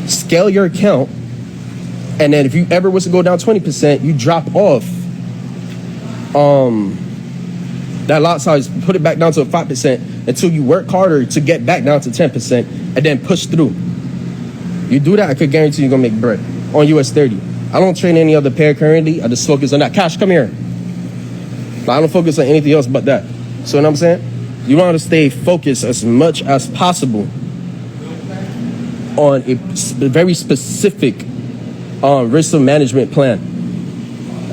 scale your account, and then if you ever was to go down 20%, you drop off that lot size, put it back down to 5% until you work harder to get back down to 10% and then push through. You do that, I could guarantee you're gonna make bread on US 30. I don't trade any other pair currently. I just focus on that. Cash, come here. I don't focus on anything else but that. So you know what I'm saying? You want to stay focused as much as possible on a very specific risk management plan.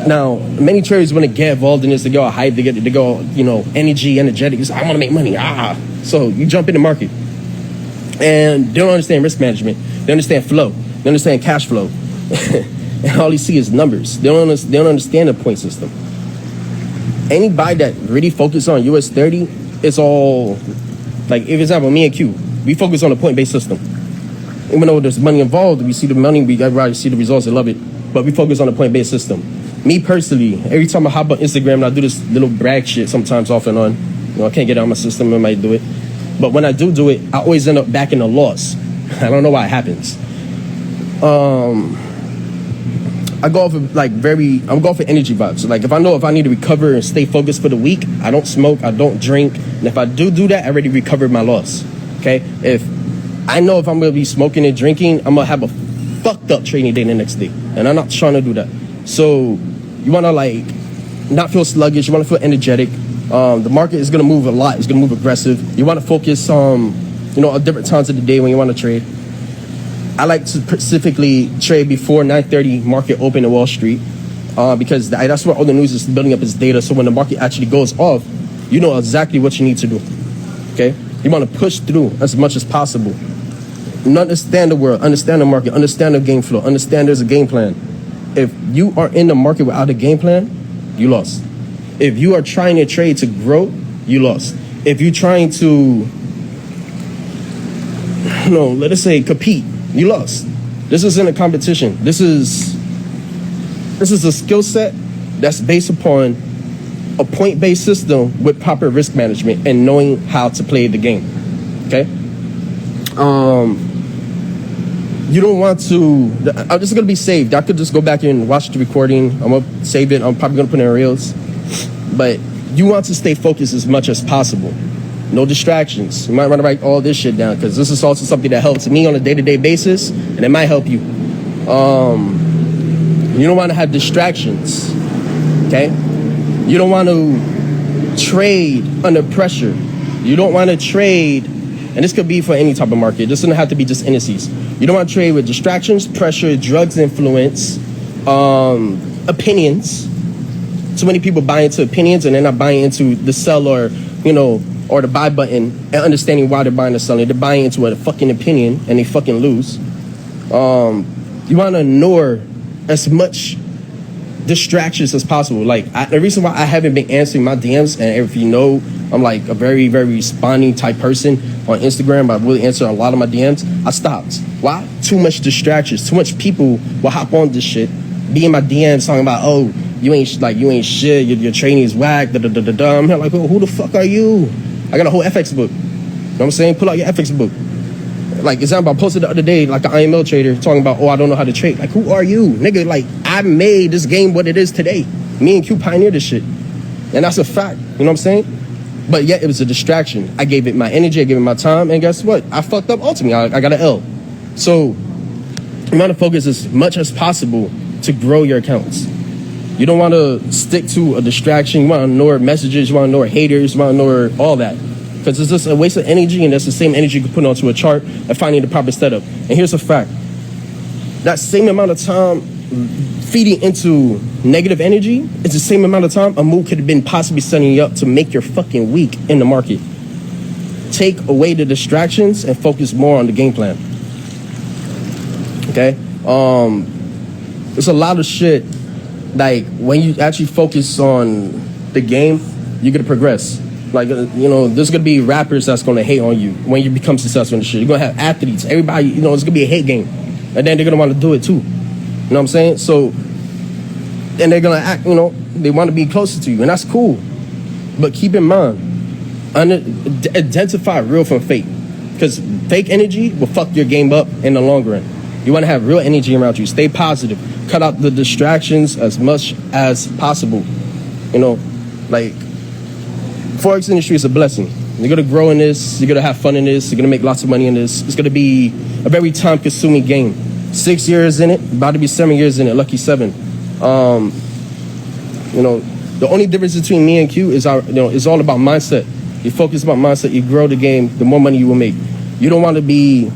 Now, many traders want to get involved in this, they go hype, they go, energetic. I want to make money. So you jump in the market, and they don't understand risk management. They understand flow. They understand cash flow, and all you see is numbers. They don't understand the point system. Anybody that really focus on US 30, it's all like, for example, me and Q, we focus on a point-based system. Even though there's money involved, we see the money, everybody see the results, they love it. But we focus on a point-based system. Me personally, every time I hop on Instagram and I do this little brag shit sometimes off and on, I can't get it out of my system, I might do it. But when I do it, I always end up back in a loss. I don't know why it happens. I go off of I'm going for energy vibes. Like if I need to recover and stay focused for the week, I don't smoke, I don't drink. And if I do that, I already recovered my loss. Okay? If I'm gonna be smoking and drinking, I'm gonna have a fucked up trading day the next day. And I'm not trying to do that. So you wanna not feel sluggish, you wanna feel energetic. The market is gonna move a lot, it's gonna move aggressive. You wanna focus at different times of the day when you wanna trade. I like to specifically trade before 9:30 market open in Wall Street because that's where all the news is building up its data. So when the market actually goes off, you know exactly what you need to do. Okay? You want to push through as much as possible. Understand the world, understand the market, understand the game flow, understand there's a game plan. If you are in the market without a game plan, you lost. If you are trying to trade to grow, you lost. If you're trying to, let us say compete, you lost. This isn't a competition. This is a skill set that's based upon a point-based system with proper risk management and knowing how to play the game. Okay? You don't want to. I'm just gonna be saved. I could just go back and watch the recording. I'm gonna save it. I'm probably gonna put it in reels. But you want to stay focused as much as possible. No distractions. You might want to write all this shit down because this is also something that helps me on a day-to-day basis, and it might help you. You don't want to have distractions, okay? You don't want to trade under pressure. You don't want to trade, and this could be for any type of market. This doesn't have to be just indices. You don't want to trade with distractions, pressure, drugs influence, opinions. Too many people buy into opinions and they're not buying into the sell or the buy button and understanding why they're buying or selling. They're buying into a fucking opinion and they fucking lose. You want to ignore as much distractions as possible. The reason why I haven't been answering my DMs, and if you know, I'm like a very, very responding type person on Instagram. I really answer a lot of my DMs. I stopped. Why? Too much distractions. Too much people will hop on this shit, be in my DMs talking about, oh, you ain't shit. Your training is whack. I'm here like, who the fuck are you? I got a whole FX book. You know what I'm saying? Pull out your FX book. Example, I posted the other day, an IML trader talking about, I don't know how to trade. Who are you? Nigga, I made this game what it is today. Me and Q pioneered this shit. And that's a fact. You know what I'm saying? But yet it was a distraction. I gave it my energy, I gave it my time, and guess what? I fucked up ultimately. I got an L. So you want to focus as much as possible to grow your accounts. You don't want to stick to a distraction. You want to ignore messages. You want to ignore haters. You want to ignore all that. Because it's just a waste of energy, and that's the same energy you can put onto a chart and finding the proper setup. And here's a fact. That same amount of time feeding into negative energy is the same amount of time a move could have been possibly setting you up to make your fucking week in the market. Take away the distractions and focus more on the game plan. Okay? There's a lot of shit. When you actually focus on the game, you're going to progress. There's going to be rappers that's going to hate on you when you become successful in the shit. You're going to have athletes. Everybody, it's going to be a hate game. And then they're going to want to do it too. You know what I'm saying? So, and they're going to act, they want to be closer to you. And that's cool. But keep in mind, identify real from fake. Because fake energy will fuck your game up in the long run. You want to have real energy around you. Stay positive. Cut out the distractions as much as possible. You know, like, Forex industry is a blessing. You're going to grow in this. You're going to have fun in this. You're going to make lots of money in this. It's going to be a very time-consuming game. 6 years in it, about to be 7 years in it, lucky 7. You know, the only difference between me and Q is it's all about mindset. You focus about mindset, you grow the game, the more money you will make. You don't want to be,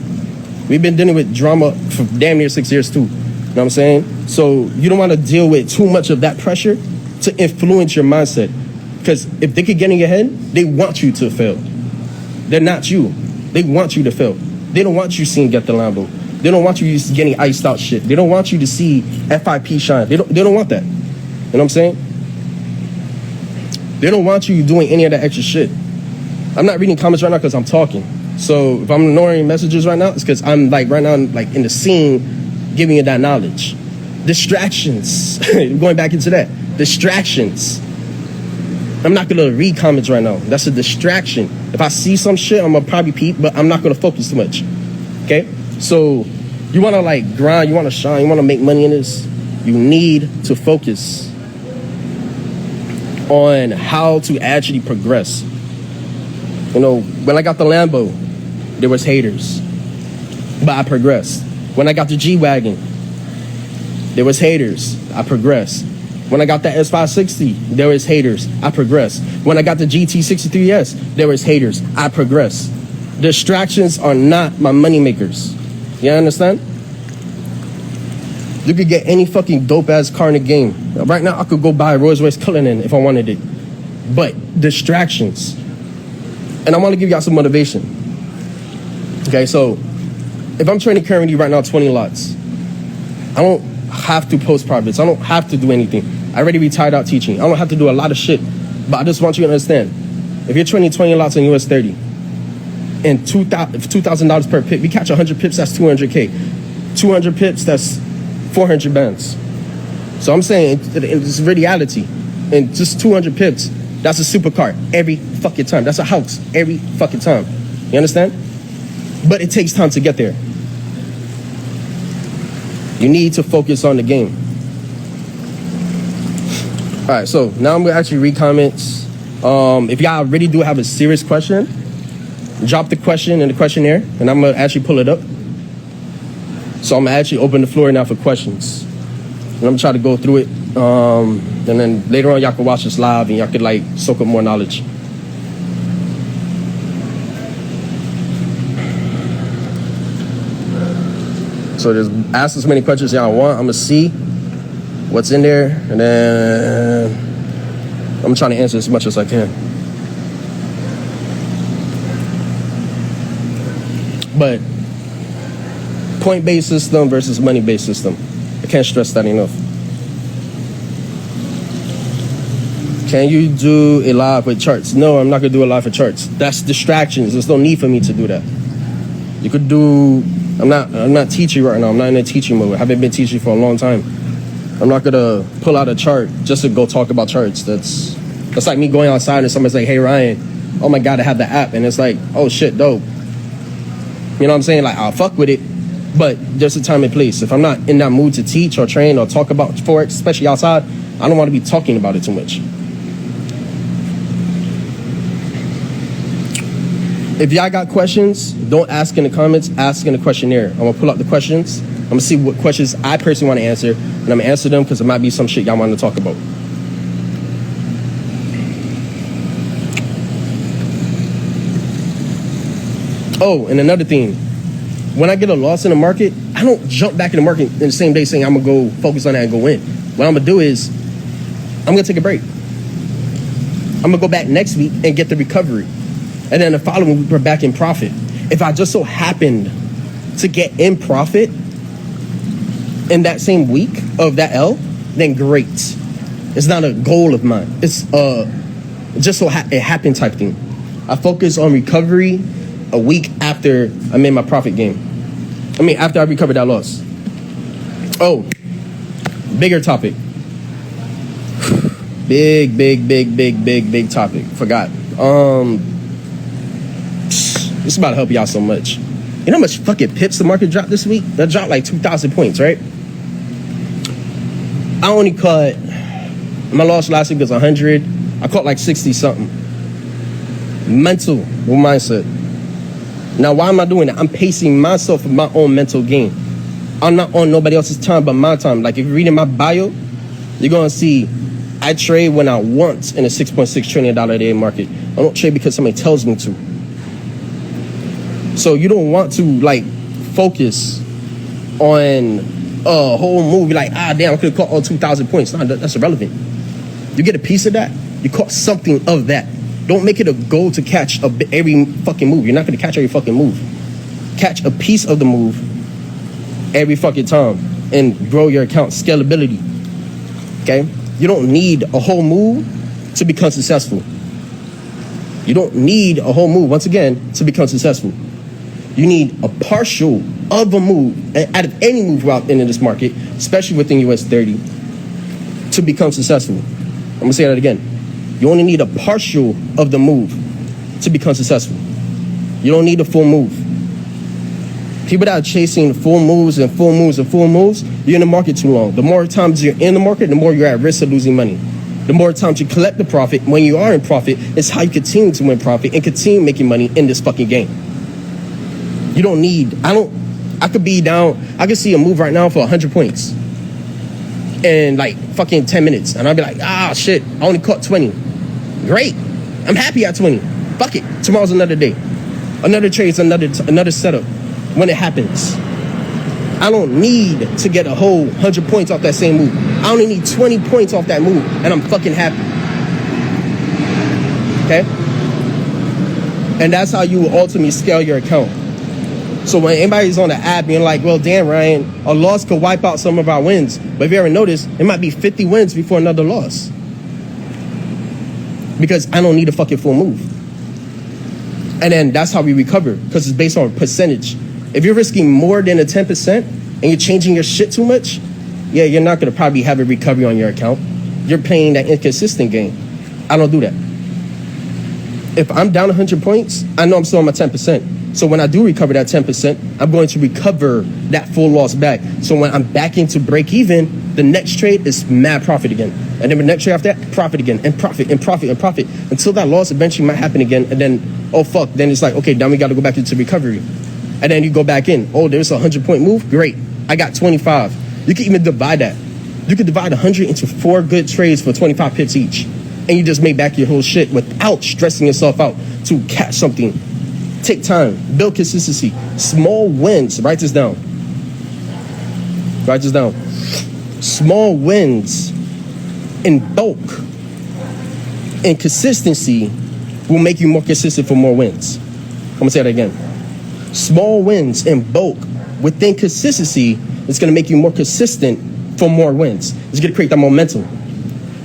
we've been dealing with drama for damn near 6 years too. You know what I'm saying? So you don't want to deal with too much of that pressure to influence your mindset. Because if they could get in your head, they want you to fail. They're not you. They want you to fail. They don't want you seeing Get the Lambo. They don't want you getting iced out shit. They don't want you to see FIP shine. They don't want that. You know what I'm saying? They don't want you doing any of that extra shit. I'm not reading comments right now because I'm talking. So if I'm ignoring messages right now, it's because I'm like right now like in the scene giving you that knowledge. Distractions. Going back into that. Distractions. I'm not going to read comments right now. That's a distraction. If I see some shit, I'm going to probably peep, but I'm not going to focus too much. Okay? So you want to like grind, you want to shine, you want to make money in this, you need to focus on how to actually progress. You know, when I got the Lambo, there was haters, but I progressed. When I got the G-Wagon, there was haters, I progressed. When I got the S560, there was haters, I progressed. When I got the GT63S, there was haters, I progressed. Distractions are not my money makers. You understand? You could get any fucking dope-ass car in the game. Right now, I could go buy a Rolls-Royce Cullinan if I wanted it. But distractions. And I want to give y'all some motivation. Okay, so if I'm trading currently right now 20 lots, I don't have to post profits. I don't have to do anything. I already retired out teaching. I don't have to do a lot of shit. But I just want you to understand, if you're trading 20 lots on US 30 and $2,000 per pip, we catch 100 pips, that's 200K. 200 pips, that's 400 bands. So I'm saying it's reality. And just 200 pips, that's a supercar every fucking time. That's a house every fucking time. You understand? But it takes time to get there. You need to focus on the game. All right, so now I'm gonna actually read comments. If y'all really do have a serious question, drop the question in the questionnaire, and I'm gonna actually pull it up. So I'm gonna actually open the floor now for questions. And I'm gonna try to go through it. And then later on, y'all can watch this live and y'all could like soak up more knowledge. So just ask as many questions y'all want. I'm gonna see what's in there, and then I'm trying to answer as much as I can. But point-based system versus money-based system. I can't stress that enough. Can you do a live with charts? No, I'm not gonna do a live with charts. That's distractions. There's no need for me to do that. You could do. I'm not teaching right now. I'm not in a teaching mode. I haven't been teaching for a long time. I'm not gonna pull out a chart just to go talk about charts. That's like me going outside and somebody's like, "Hey Ryan, oh my God, I have the app," and it's like, "Oh shit, dope." You know what I'm saying? Like, I'll fuck with it, but there's a time and place. If I'm not in that mood to teach or train or talk about Forex, especially outside, I don't want to be talking about it too much. If y'all got questions, don't ask in the comments, ask in the questionnaire. I'm gonna pull out the questions. I'm gonna see what questions I personally want to answer, and I'm gonna answer them because it might be some shit y'all want to talk about. Oh, and another thing, when I get a loss in the market, I don't jump back in the market in the same day saying I'm gonna go focus on that and go in. What I'm gonna do is, I'm gonna take a break. I'm gonna go back next week and get the recovery. And then the following week, we're back in profit. If I just so happened to get in profit in that same week of that L, then great. It's not a goal of mine. It's just so it happened type thing. I focus on recovery a week after I made my profit game. I mean, after I recovered that loss. Oh, bigger topic. Big topic. Forgot. It's about to help y'all so much. You know how much fucking pips the market dropped this week? That dropped like 2,000 points, right? I only caught, my loss last week was 100. I caught like 60 something. Mental mindset. Now, why am I doing that? I'm pacing myself for my own mental game. I'm not on nobody else's time but my time. Like, if you're reading my bio, you're going to see I trade when I want in a $6.6 trillion a day market. I don't trade because somebody tells me to. So you don't want to, like, focus on a whole move. Like, damn, I could have caught all 2,000 points. No, that's irrelevant. You get a piece of that, you caught something of that. Don't make it a goal to catch every fucking move. You're not going to catch every fucking move. Catch a piece of the move every fucking time and grow your account. Scalability. Okay? You don't need a whole move to become successful. You don't need a whole move, once again, to become successful. You need a partial of a move, out of any move out into this market, especially within US 30, to become successful. I'm going to say that again. You only need a partial of the move to become successful. You don't need a full move. People that are chasing full moves and full moves and full moves, you're in the market too long. The more times you're in the market, the more you're at risk of losing money. The more times you collect the profit, when you are in profit, it's how you continue to win profit and continue making money in this fucking game. You don't need, I could be down, I could see a move right now for 100 points in like fucking 10 minutes. And I'll be like, shit, I only caught 20. Great. I'm happy at 20. Fuck it. Tomorrow's another day. Another trade is another setup when it happens. I don't need to get a whole 100 points off that same move. I only need 20 points off that move and I'm fucking happy. Okay? And that's how you will ultimately scale your account. So when anybody's on the app being like, well, damn, Ryan, a loss could wipe out some of our wins. But if you ever notice, it might be 50 wins before another loss. Because I don't need a fucking full move. And then that's how we recover, because it's based on percentage. If you're risking more than a 10% and you're changing your shit too much, yeah, you're not going to probably have a recovery on your account. You're playing that inconsistent game. I don't do that. If I'm down 100 points, I know I'm still on my 10%. So when I do recover that 10%, I'm going to recover that full loss back. So when I'm back into break even, the next trade is mad profit again. And then the next trade after that, profit again, and profit, and profit, and profit, until that loss eventually might happen again. And then, oh fuck, then it's like, okay, now we got to go back into recovery. And then you go back in. Oh, there's a 100-point move? Great. I got 25. You can even divide that. You can divide 100 into 4 good trades for 25 pips each. And you just make back your whole shit without stressing yourself out to catch something. Take time. Build consistency. Small wins. Write this down. Write this down. Small wins in bulk and consistency will make you more consistent for more wins. I'm going to say that again. Small wins in bulk within consistency is going to make you more consistent for more wins. It's going to create that momentum.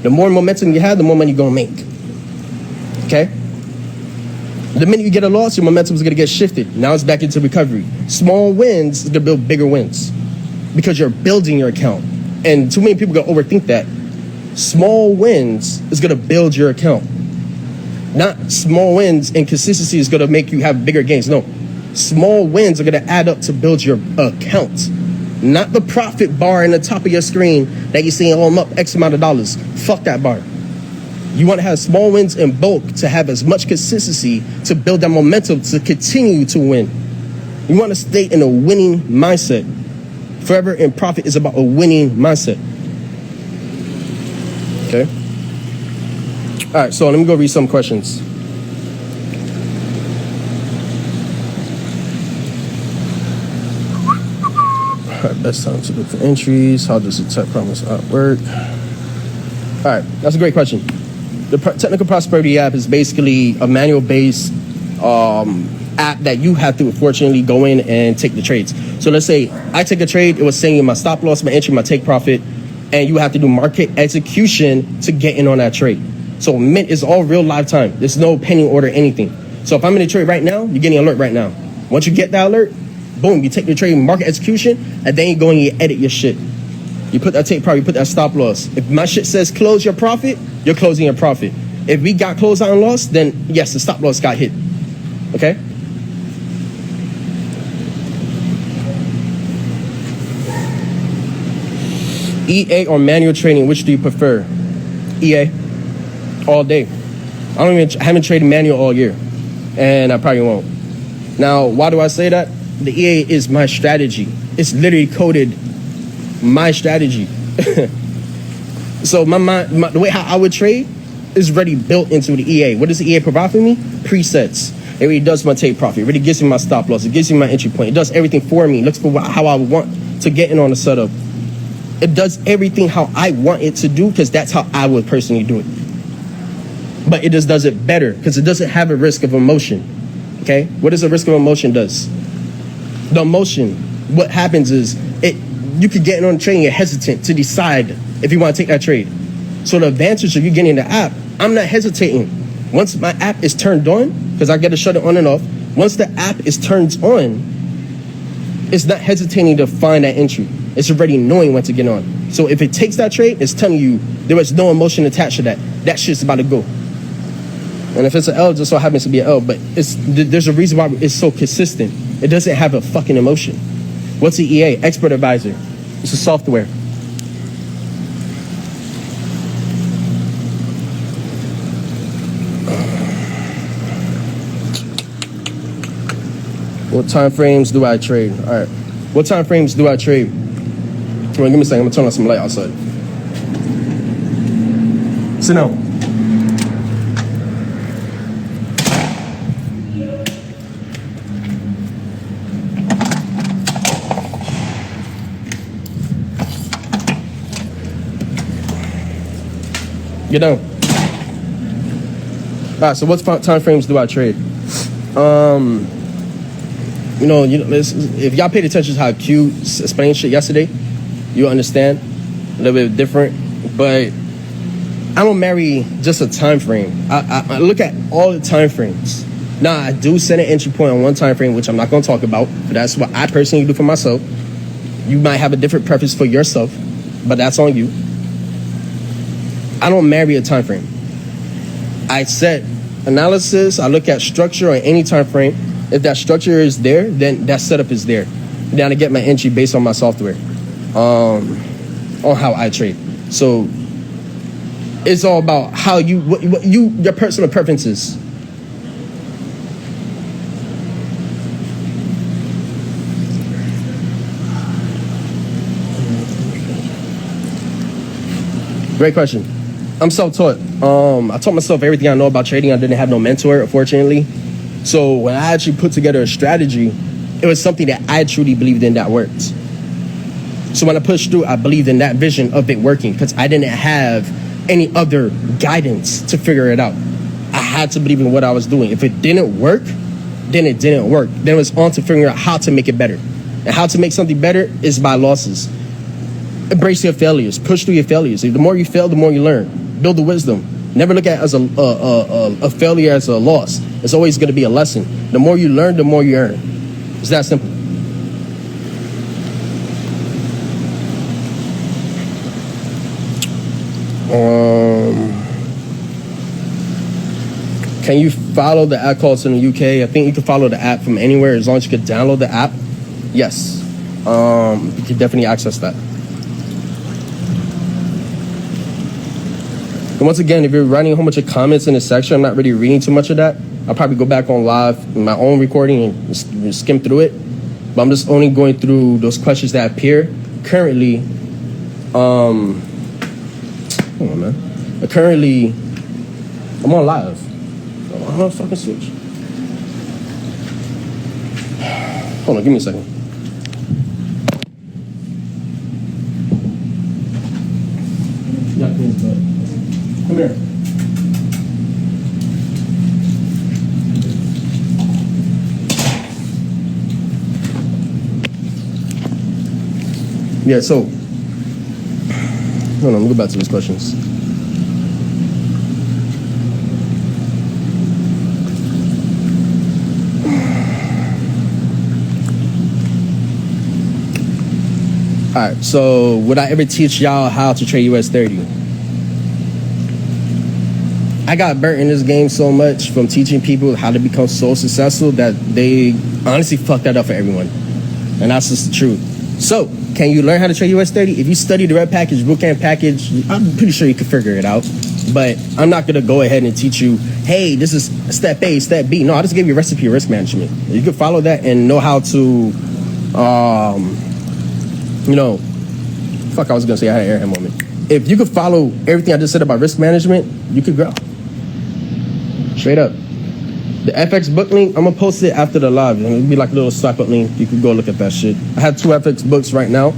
The more momentum you have, the more money you're going to make. Okay? The minute you get a loss, your momentum is going to get shifted. Now it's back into recovery. Small wins is going to build bigger wins because you're building your account. And too many people are going to overthink that. Small wins is going to build your account. Not small wins and consistency is going to make you have bigger gains. No. Small wins are going to add up to build your account. Not the profit bar in the top of your screen that you're saying, oh, I'm up X amount of dollars. Fuck that bar. You want to have small wins in bulk to have as much consistency to build that momentum to continue to win. You want to stay in a winning mindset. Forever in profit is about a winning mindset. Okay? All right, so let me go read some questions. All right, best time to look for entries. How does the tech promise app work? All right, that's a great question. The Technical Prosperity app is basically a manual-based app that you have to, unfortunately, go in and take the trades. So let's say I take a trade, it was saying my stop loss, my entry, my take profit, and you have to do market execution to get in on that trade. So Mint is all real live time. There's no pending order, anything. So if I'm in a trade right now, you're getting an alert right now. Once you get that alert, boom, you take the trade, market execution, and then you go and you edit your shit. You put that take profit, you put that stop loss. If my shit says close your profit, you're closing your profit. If we got closed out and lost, then yes, the stop loss got hit. Okay? EA or manual trading, which do you prefer? EA, all day. I haven't traded manual all year, and I probably won't. Now, why do I say that? The EA is my strategy. It's literally coded my strategy. So the way how I would trade is already built into the EA. What does the EA provide for me? Presets. It really does my take profit. It really gives me my stop loss. It gives me my entry point. It does everything for me. It looks for how I want to get in on the setup. It does everything how I want it to do because that's how I would personally do it. But it just does it better because it doesn't have a risk of emotion. Okay? What does a risk of emotion does? The emotion, what happens is you could get in on the trade and you're hesitant to decide if you want to take that trade. So the advantage of you getting the app, I'm not hesitating. Once my app is turned on, because I got to shut it on and off, once the app is turned on, it's not hesitating to find that entry. It's already knowing when to get on. So if it takes that trade, it's telling you there was no emotion attached to that. That shit's about to go. And if it's an L, it just so happens to be an L. But there's a reason why it's so consistent. It doesn't have a fucking emotion. What's the EA? Expert Advisor. It's a software. What time frames do I trade? All right. What time frames do I trade? Come on, give me a second. I'm gonna turn on some light outside. Sit down. Get down. All right. So what time frames do I trade? If y'all paid attention to how Q explained shit yesterday, you'll understand a little bit different. But I don't marry just a time frame. I look at all the time frames. Now, I do set an entry point on one time frame, which I'm not going to talk about. But that's what I personally do for myself. You might have a different preference for yourself, but that's on you. I don't marry a time frame. I set analysis. I look at structure on any time frame. If that structure is there, then that setup is there. Then I get my entry based on my software, on how I trade. So it's all about how your personal preferences. Great question. I'm self-taught. I taught myself everything I know about trading. I didn't have no mentor, unfortunately. So when I actually put together a strategy, it was something that I truly believed in that worked. So when I pushed through, I believed in that vision of it working because I didn't have any other guidance to figure it out. I had to believe in what I was doing. If it didn't work, then it didn't work. Then it was on to figuring out how to make it better. And how to make something better is by losses. Embrace your failures. Push through your failures. The more you fail, the more you learn. Build the wisdom. Never look at it as a failure as a loss. It's always going to be a lesson. The more you learn, the more you earn. It's that simple. Can you follow the app calls in the UK? I think you can follow the app from anywhere as long as you can download the app. Yes. You can definitely access that. And once again, if you're writing a whole bunch of comments in the section, I'm not really reading too much of that. I'll probably go back on live in my own recording and skim through it. But I'm just only going through those questions that appear currently. Hold on, man. Currently, I'm on live. I'm on fucking switch. Hold on, give me a second. Come here. Yeah, so hold on, let me go back to these questions. All right, so would I ever teach y'all how to trade US 30? I got burnt in this game so much from teaching people how to become so successful that they honestly fucked that up for everyone. And that's just the truth. So, can you learn how to trade US30? If you study the red package, bootcamp package, I'm pretty sure you can figure it out. But I'm not going to go ahead and teach you, hey, this is step A, step B. No, I just gave you a recipe of risk management. You can follow that and know how to, you know, fuck, I was going to say I had an airhead moment. If you could follow everything I just said about risk management, you could grow. Straight up. The FX book link, I'm going to post it after the live. It'll be like a little swipe up link. You can go look at that shit. I have 2 FX books right now.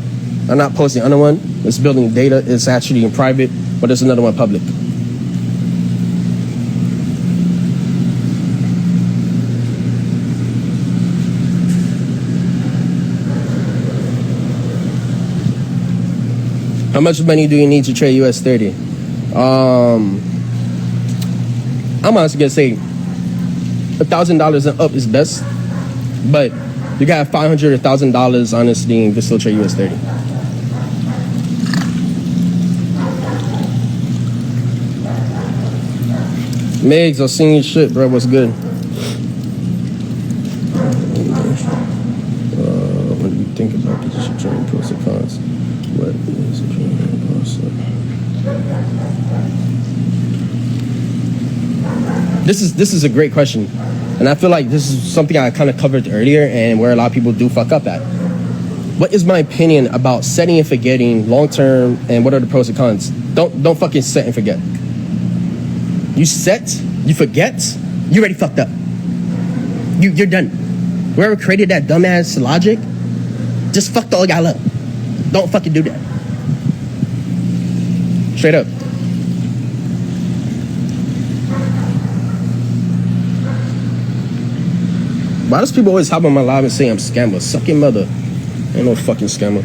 I'm not posting another one. It's building data. It's actually in private, but there's another one public. How much money do you need to trade US30? I'm honestly gonna say $1,000 and up is best, but you got $500 or $1,000 honestly and you can still trade US30. Megs, I've seen your shit, bro. What's good? What do you think about this trading pros and cons? What is a trading process? This is a great question, and I feel like this is something I kind of covered earlier, and where a lot of people do fuck up at. What is my opinion about setting and forgetting long term, and what are the pros and cons? Don't fucking set and forget. You set, you forget, you already fucked up. You're done. Whoever created that dumbass logic, just fucked all y'all up. Don't fucking do that. Straight up. Why does people always hop on my live and say I'm scammer? Suck your mother. Ain't no fucking scammer.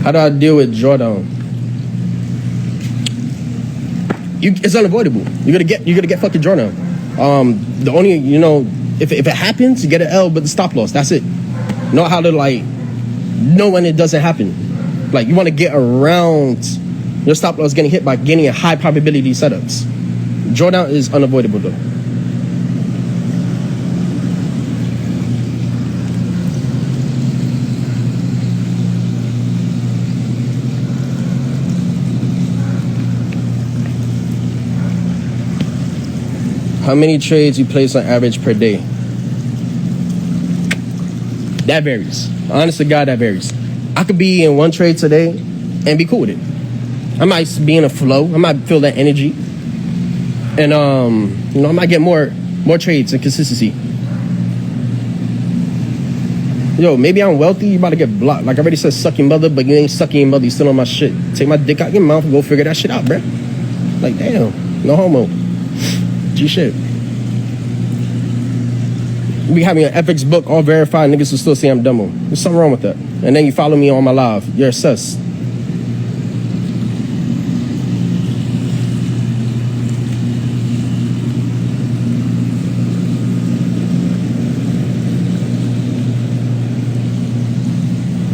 How do I deal with drawdown? It's unavoidable. You're gonna get fucking drawdown. The only, you know, if it happens, you get an L, but the stop loss. That's it. Know how to like know when it doesn't happen. Like you want to get around your stop loss getting hit by getting a high probability setups. Drawdown is unavoidable though. How many trades you place on average per day? That varies. Honest to God, that varies. I could be in one trade today and be cool with it. I might be in a flow. I might feel that energy. And, you know, I might get more trades and consistency. Yo, maybe I'm wealthy. You about to get blocked. Like I already said, suck your mother, but you ain't sucking your mother. You still on my shit. Take my dick out your mouth and go figure that shit out, bruh. Like, damn. No homo. G shit. We having an FX book all verified, niggas will still say I'm dumb. There's something wrong with that. And then you follow me on my live. You're a sus.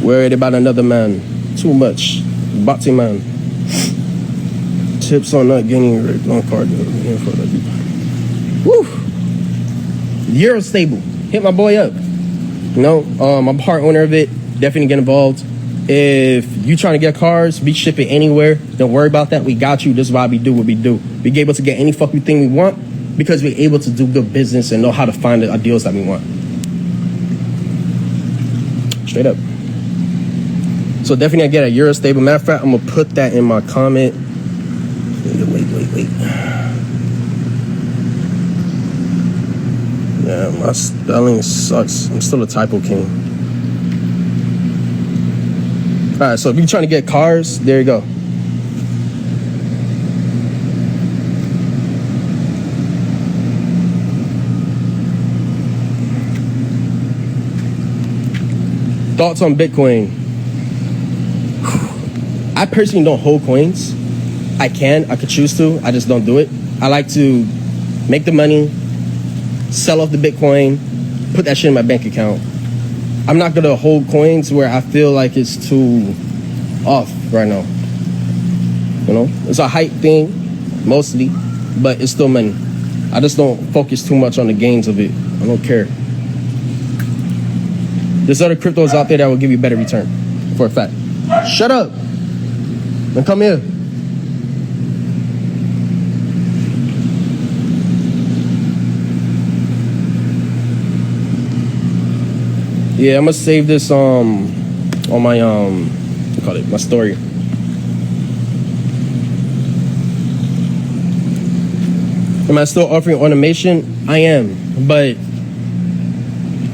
Worried about another man. Too much. Boxy man. Tips on not getting rigged on card. Woo! Euro stable. Hit my boy up. You know, I'm a part owner of it. Definitely get involved. If you trying to get cars, we ship it anywhere. Don't worry about that. We got you. This is why we do what we do. We able to get any fucking thing we want because we're able to do good business and know how to find the deals that we want. Straight up. So definitely I get a Euro stable. Matter of fact, I'm gonna put that in my comment. Wait. Yeah, my spelling sucks. I'm still a typo king. All right, so if you're trying to get cars, there you go. Thoughts on Bitcoin? I personally don't hold coins. I could choose to. I just don't do it. I like to make the money, sell off the Bitcoin, put that shit in my bank account. I'm not gonna hold coins where I feel like it's too off right now. You know, it's a hype thing, mostly, but it's still money. I just don't focus too much on the gains of it. I don't care. There's other cryptos out there that will give you better return, for a fact. Shut up. Now come here. Yeah, I'm gonna save this on my what call it, my story. Am I still offering automation? I am, but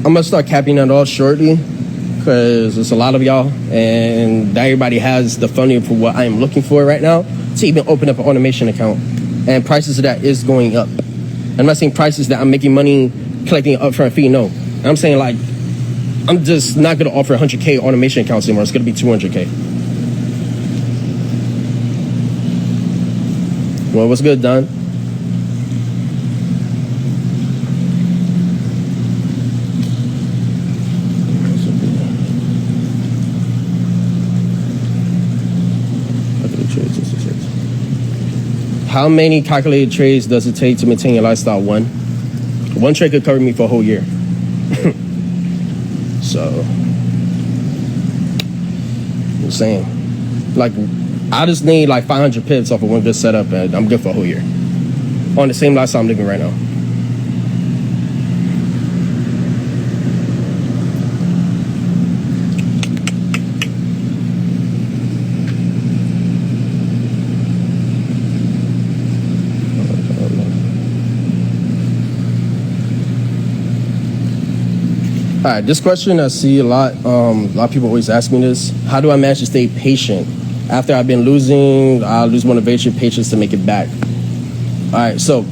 I'm gonna start capping that off shortly because there's a lot of y'all, and everybody has the funding for what I'm looking for right now to even open up an automation account. And prices of that is going up. I'm not saying prices that I'm making money collecting an upfront fee. No, I'm saying like I'm just not gonna offer 100K automation accounts anymore. It's gonna be 200K. Well, what's good, Don? How many calculated trades does it take to maintain your lifestyle? One trade could cover me for a whole year. So, I'm saying, like, I just need like 500 pips off of one good setup, and I'm good for a whole year. On the same lifestyle I'm living right now. All right, this question I see a lot of people always ask me this. How do I manage to stay patient? After I've been losing, I lose motivation, patience to make it back. All right, so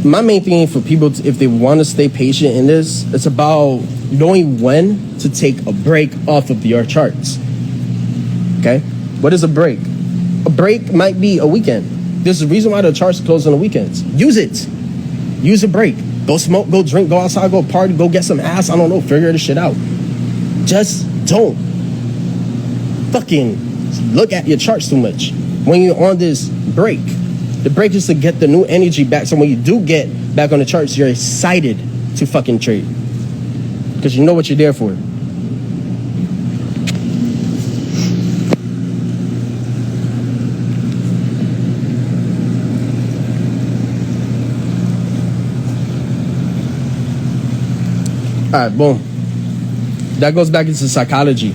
my main thing for people, if they want to stay patient in this, it's about knowing when to take a break off of your charts. Okay? What is a break? A break might be a weekend. There's a reason why the charts close on the weekends. Use it. Use a break. Go smoke, go drink, go outside, go party, go get some ass. I don't know, figure this shit out. Just don't fucking look at your charts too much when you're on this break. The break is to get the new energy back. So when you do get back on the charts, you're excited to fucking trade because you know what you're there for. All right, boom. That goes back into psychology.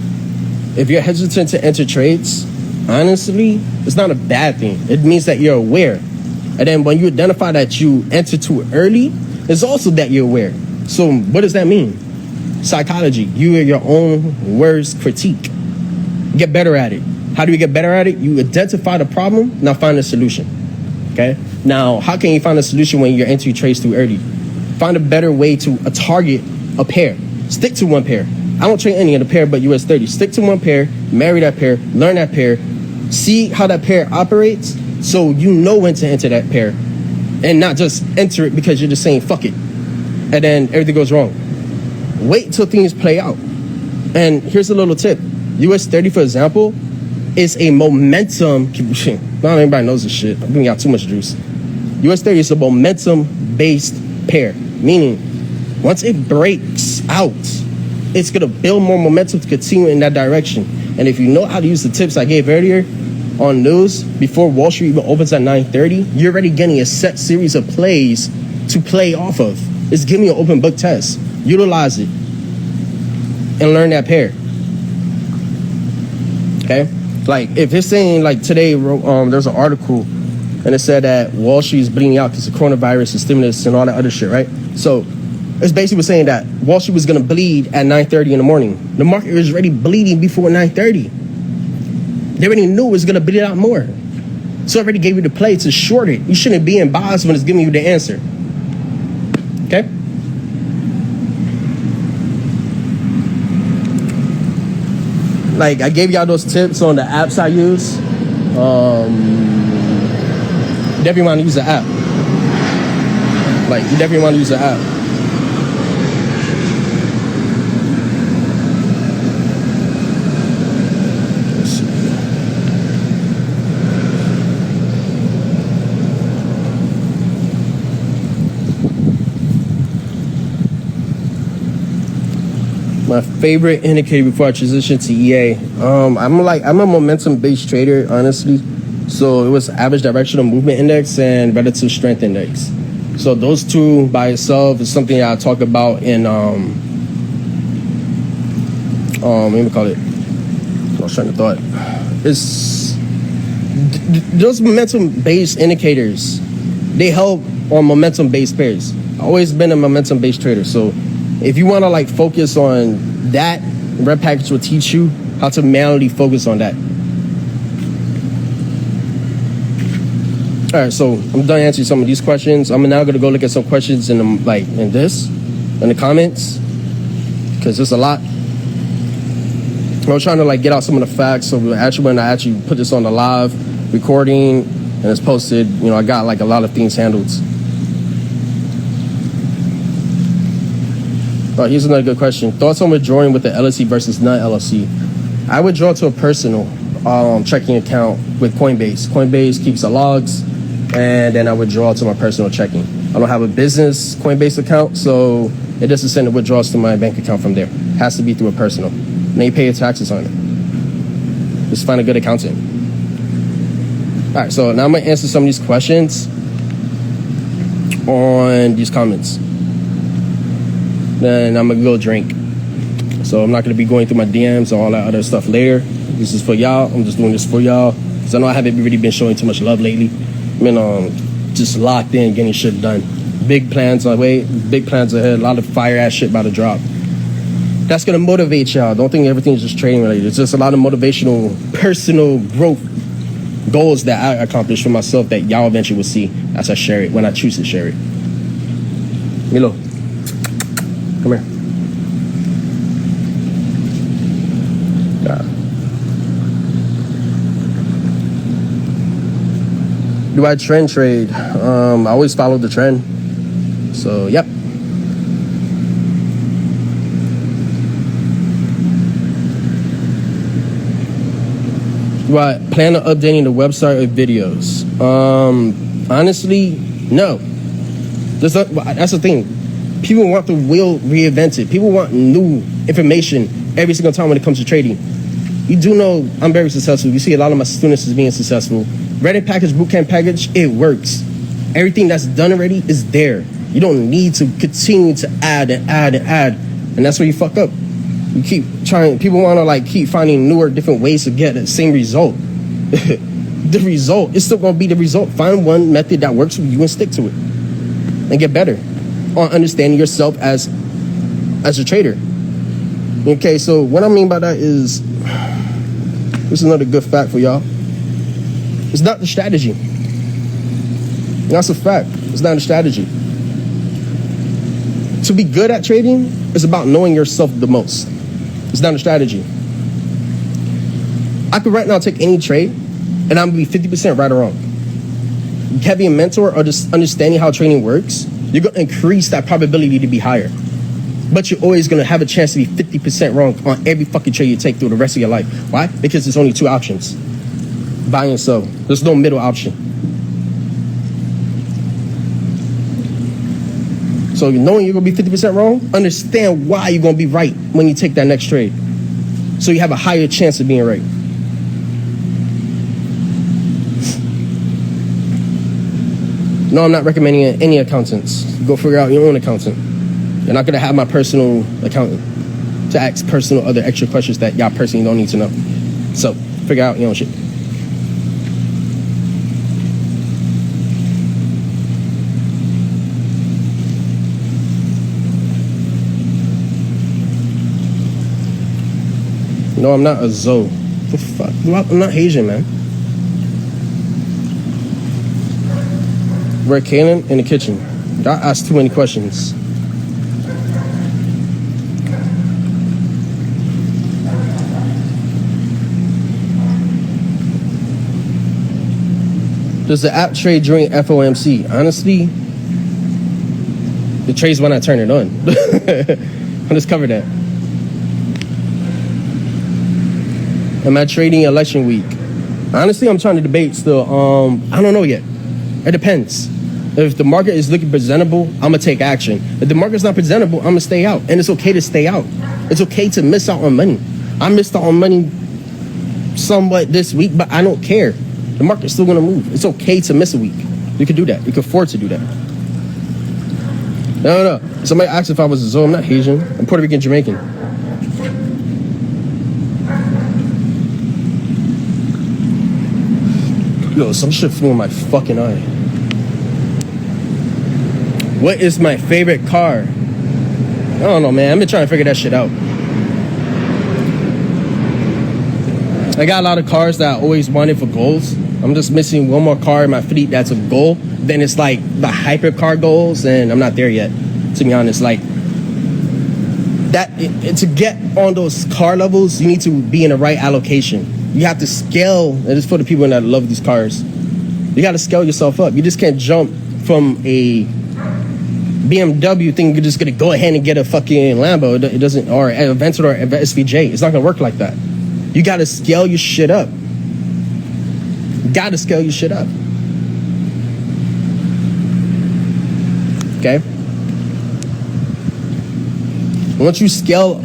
If you're hesitant to enter trades, honestly, it's not a bad thing. It means that you're aware. And then when you identify that you enter too early, it's also that you're aware. So what does that mean? Psychology. You are your own worst critique. Get better at it. How do you get better at it? You identify the problem, now find a solution. Okay? Now, how can you find a solution when you're entering trades too early? Find a better way to target a pair. Stick to one pair. I don't trade any of the pair but US 30. Stick to one pair, marry that pair, learn that pair, see how that pair operates so you know when to enter that pair and not just enter it because you're just saying fuck it and then everything goes wrong. Wait till things play out. And here's a little tip. US 30, for example, is a momentum. Not everybody knows this shit. I'm giving out too much juice. US 30 is a momentum-based pair, meaning once it breaks out, it's going to build more momentum to continue in that direction. And if you know how to use the tips I gave earlier on news, before Wall Street even opens at 9:30, you're already getting a set series of plays to play off of. It's giving you an open book test. Utilize it and learn that pair. Okay? Like, if it's saying, like today, there's an article and it said that Wall Street is bleeding out because of coronavirus and stimulus and all that other shit, right? So it's basically saying that Wall Street was going to bleed at 9:30 in the morning. The market was already bleeding before 9:30. They already knew it was going to bleed out more. So it already gave you the play to short it. You shouldn't be in buys when it's giving you the answer. Okay? Like, I gave y'all those tips on the apps I use. Definitely want to use the app. Like, you definitely want to use the app. My favorite indicator before I transition to EA. I'm a momentum-based trader, honestly. So it was average directional movement index and relative strength index. So those two by itself is something I talk about in let me call it. I was trying to thought. It's those momentum-based indicators. They help on momentum-based pairs. I've always been a momentum-based trader. So if you want to like focus on that, Red Package will teach you how to manually focus on that. All right, so I'm done answering some of these questions. I'm now gonna go look at some questions in the comments, because there's a lot. I was trying to like get out some of the facts. So when I actually put this on the live recording and it's posted, I got like a lot of things handled. All right, here's another good question. Thoughts on withdrawing with the LLC versus non-LLC? I withdraw to a personal checking account with Coinbase. Coinbase keeps the logs, and then I withdraw to my personal checking. I don't have a business Coinbase account, so it doesn't send the withdrawals to my bank account from there. It has to be through a personal. And then you pay your taxes on it. Just find a good accountant. All right, so now I'm gonna answer some of these questions on these comments. Then I'm gonna go drink. So I'm not gonna be going through my DMs and all that other stuff later. This is for y'all. I'm just doing this for y'all because I know I haven't really been showing too much love lately. I've been just locked in, getting shit done. Big plans on the way, big plans ahead. A lot of fire ass shit about to drop. That's gonna motivate y'all. Don't think everything's just trading related. It's just a lot of motivational, personal growth goals that I accomplish for myself that y'all eventually will see as I share it, when I choose to share it. Milo, come here. Do I trend trade? I always follow the trend. So, yep. Do I plan on updating the website or videos? Honestly, no. That's the thing. People want the wheel reinvented. People want new information every single time when it comes to trading. You do know I'm very successful. You see a lot of my students is being successful. Reddit package, bootcamp package, it works. Everything that's done already is there. You don't need to continue to add and add and add. And that's where you fuck up. You keep trying, people want to like keep finding newer, different ways to get the same result. The result is still going to be the result. Find one method that works for you and stick to it. And get better on understanding yourself as a trader. Okay, so what I mean by that is, this is another good fact for y'all. It's not the strategy. That's a fact. It's not a strategy. To be good at trading is about knowing yourself the most. It's not a strategy. I could right now take any trade and I'm gonna be 50% right or wrong. Having a mentor or just understanding how trading works, you're gonna increase that probability to be higher. But you're always gonna have a chance to be 50% wrong on every fucking trade you take through the rest of your life. Why? Because there's only two options. Buy and sell. There's no middle option. So knowing you're gonna be 50% wrong, understand why you're gonna be right when you take that next trade. So you have a higher chance of being right. No, I'm not recommending any accountants. Go figure out your own accountant. You're not gonna have my personal accountant to ask personal other extra questions that y'all personally don't need to know. So figure out your own shit. No, I'm not a Zoe. The fuck? I'm not Asian, man. We're Kanan in the kitchen. I asked too many questions. Does the app trade during FOMC? Honestly, the trades when I turn it on. I'll just cover that. Am I trading election week? Honestly, I'm trying to debate still. I don't know yet. It depends. If the market is looking presentable, I'm gonna take action. If the market's not presentable, I'm gonna stay out. And it's okay to stay out. It's okay to miss out on money. I missed out on money somewhat this week, but I don't care. The market's still gonna move. It's okay to miss a week. You can do that. You can afford to do that. No. Somebody asked if I was a Zoe. I'm not Haitian. I'm Puerto Rican, Jamaican. Yo, some shit flew in my fucking eye. What is my favorite car? I don't know, man. I've been trying to figure that shit out. I got a lot of cars that I always wanted for goals. I'm just missing one more car in my fleet that's a goal. Then it's like the hypercar goals, and I'm not there yet, to be honest. Like, to get on those car levels, you need to be in the right allocation. You have to scale, and it's for the people that love these cars. You got to scale yourself up. You just can't jump from a BMW thing, you're just going to go ahead and get a fucking Lambo. It doesn't, or a Aventador or a SVJ. It's not going to work like that. You got to scale your shit up. Got to scale your shit up. Okay? Once you scale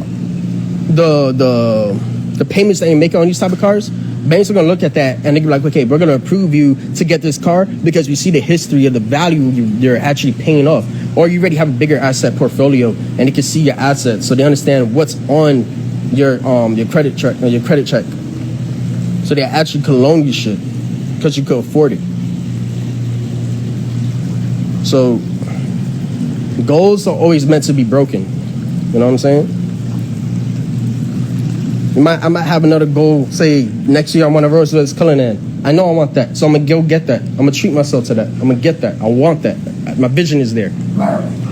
the payments that you make on these type of cars, banks are going to look at that and they're like, okay, we're going to approve you to get this car because we see the history of the value you're actually paying off. Or you already have a bigger asset portfolio and they can see your assets, so they understand what's on your credit check. So they actually can loan you shit because you could afford it. So goals are always meant to be broken. You know what I'm saying? I might have another goal. Say next year I want a Rolls-Royce Cullinan. I know I want that, so I'm gonna go get that. I'm gonna treat myself to that. I'm gonna get that. I want that. My vision is there.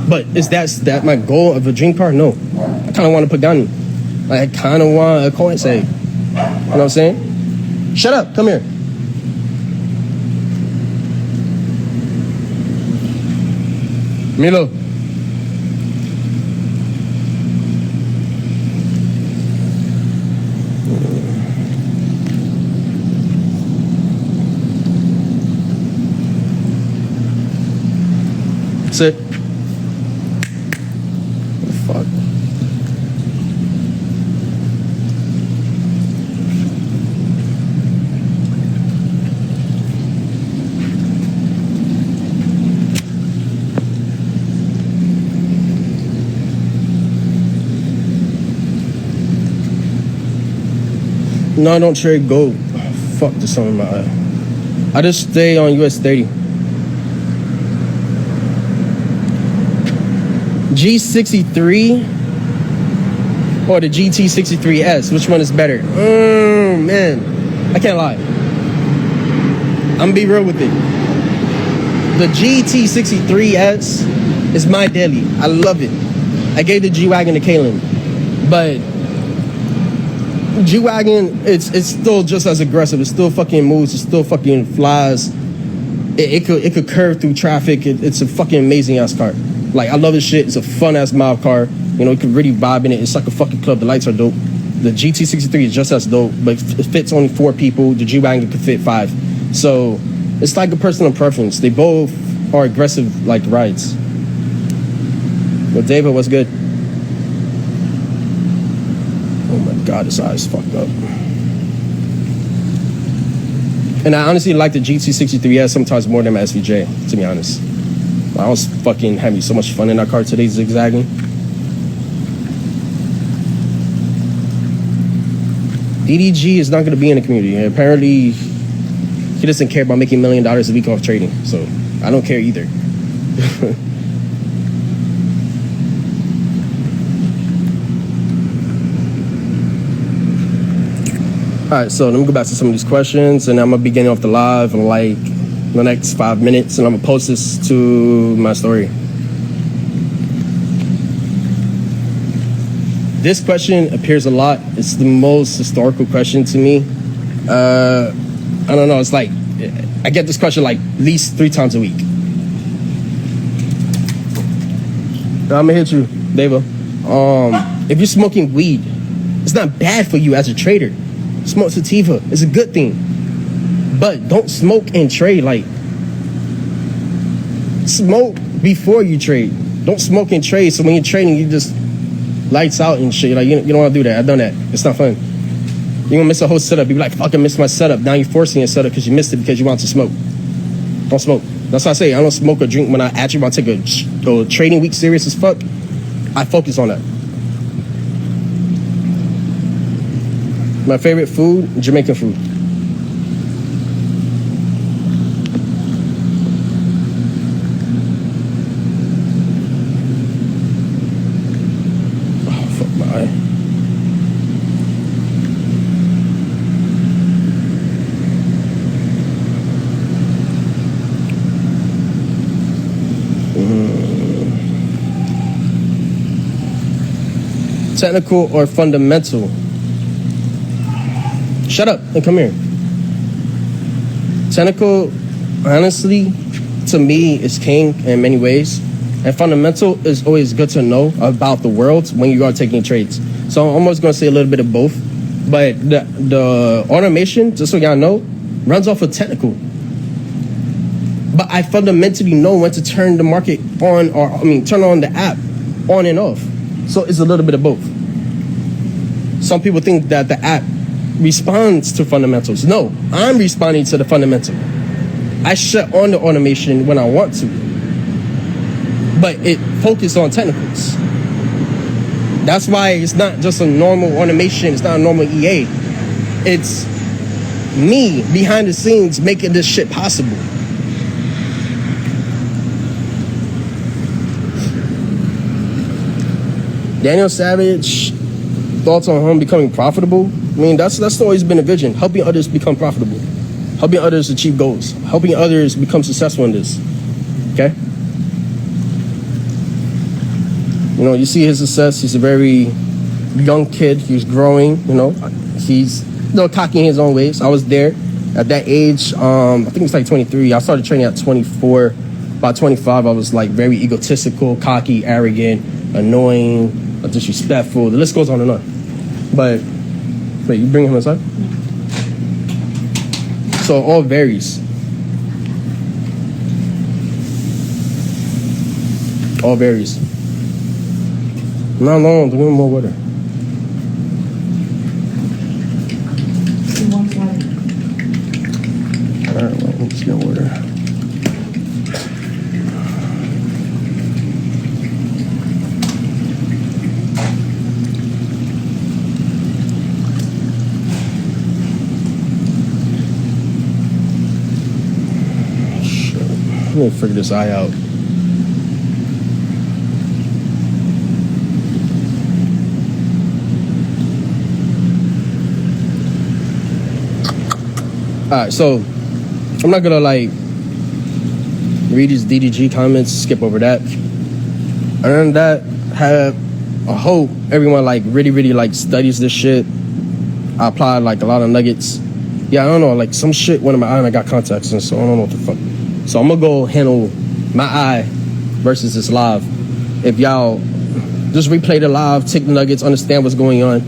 But is that my goal of a dream car? No. I kind of want a Pagani. I kind of want a Koenigsegg. You know what I'm saying? Shut up. Come here. Milo. Sit. What the fuck? No, I don't trade gold. Fuck, there's something in my eye. I just stay on US 30. G63 or the GT63S? Which one is better? Man, I can't lie. I'm gonna be real with it. The GT63S is my daily. I love it. I gave the G-Wagon to Kaylin, but G-Wagon, it's still just as aggressive. It still fucking moves. It still fucking flies. It could curve through traffic. It's a fucking amazing ass car. Like, I love this shit. It's a fun ass mob car. You know, you can really vibe in it. It's like a fucking club. The lights are dope. The GT63 is just as dope, but it fits only 4 people. The G-Wagon could fit 5. So it's like a personal preference. They both are aggressive like rides. Well, David, what's good? Oh my God, this eye is fucked up. And I honestly like the GT63S sometimes more than my SVJ, to be honest. I was fucking having so much fun in that car today, zigzagging. DDG is not going to be in the community. And apparently, he doesn't care about making $1 million a week off trading. So, I don't care either. Alright, so let me go back to some of these questions. And I'm going to be getting off the live in like the next 5 minutes, and I'm gonna post this to my story. This question appears a lot. It's the most historical question to me. I don't know. It's like I get this question like at least 3 times a week. I'm gonna hit you, Deva. If you're smoking weed, it's not bad for you as a trader. Smoke sativa. It's a good thing. But don't smoke and trade. Like, smoke before you trade. Don't smoke and trade. So when you're trading, you just lights out and shit. Like, you don't want to do that. I've done that. It's not fun. You're going to miss a whole setup. You be like, fuck, I missed my setup. Now you're forcing your setup because you missed it because you want to smoke. Don't smoke. That's why I say I don't smoke or drink when I actually want to take a trading week serious as fuck. I focus on that. My favorite food, Jamaican food. Oh, fuck my eye. Technical or fundamental? Shut up and come here. Technical, honestly, to me, is king in many ways. And fundamental is always good to know about the world when you are taking trades. So I'm almost going to say a little bit of both. But the automation, just so y'all know, runs off of technical. But I fundamentally know when to turn the market on, turn on the app on and off. So it's a little bit of both. Some people think that the app responds to fundamentals. No, I'm responding to the fundamental. I shut on the automation when I want to, but it focuses on technicals. That's why it's not just a normal automation. It's not a normal EA. It's me behind the scenes making this shit possible. Daniel Savage, thoughts on him becoming profitable? I mean, that's always been a vision. Helping others become profitable. Helping others achieve goals. Helping others become successful in this. Okay? You know, you see his success. He's a very young kid. He's growing, you know. He's cocky in his own ways. I was there at that age. I think it's like 23. I started training at 24. By 25, I was like very egotistical, cocky, arrogant, annoying, disrespectful. The list goes on and on. But wait, you bring him inside? So it all varies. All varies. Not long, give him more water. Alright, well, let's get water. Let me figure this eye out. Alright, so I'm not gonna like read these DDG comments, skip over that. And that I hope everyone like really like studies this shit. I applied like a lot of nuggets. Yeah, I don't know, like some shit went in my eye and I got contacts and so I don't know what the fuck. So I'm gonna go handle my eye versus this live. If y'all just replay the live, take the nuggets, understand what's going on,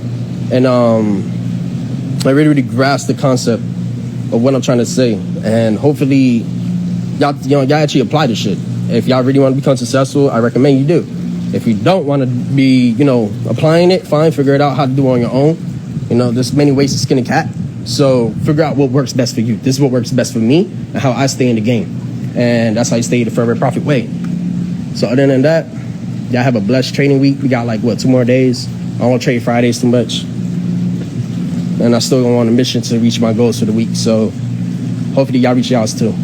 and I really grasp the concept of what I'm trying to say, and hopefully y'all actually apply this shit. If y'all really want to become successful, I recommend you do. If you don't want to be, applying it, fine, figure it out how to do it on your own. There's many ways to skin a cat. So figure out what works best for you. This is what works best for me and how I stay in the game. And that's how you stay the forever profit way. So other than that, y'all have a blessed trading week. We got 2 more days. I don't want to trade Fridays too much. And I still go on a mission to reach my goals for the week. So hopefully y'all reach y'all's too.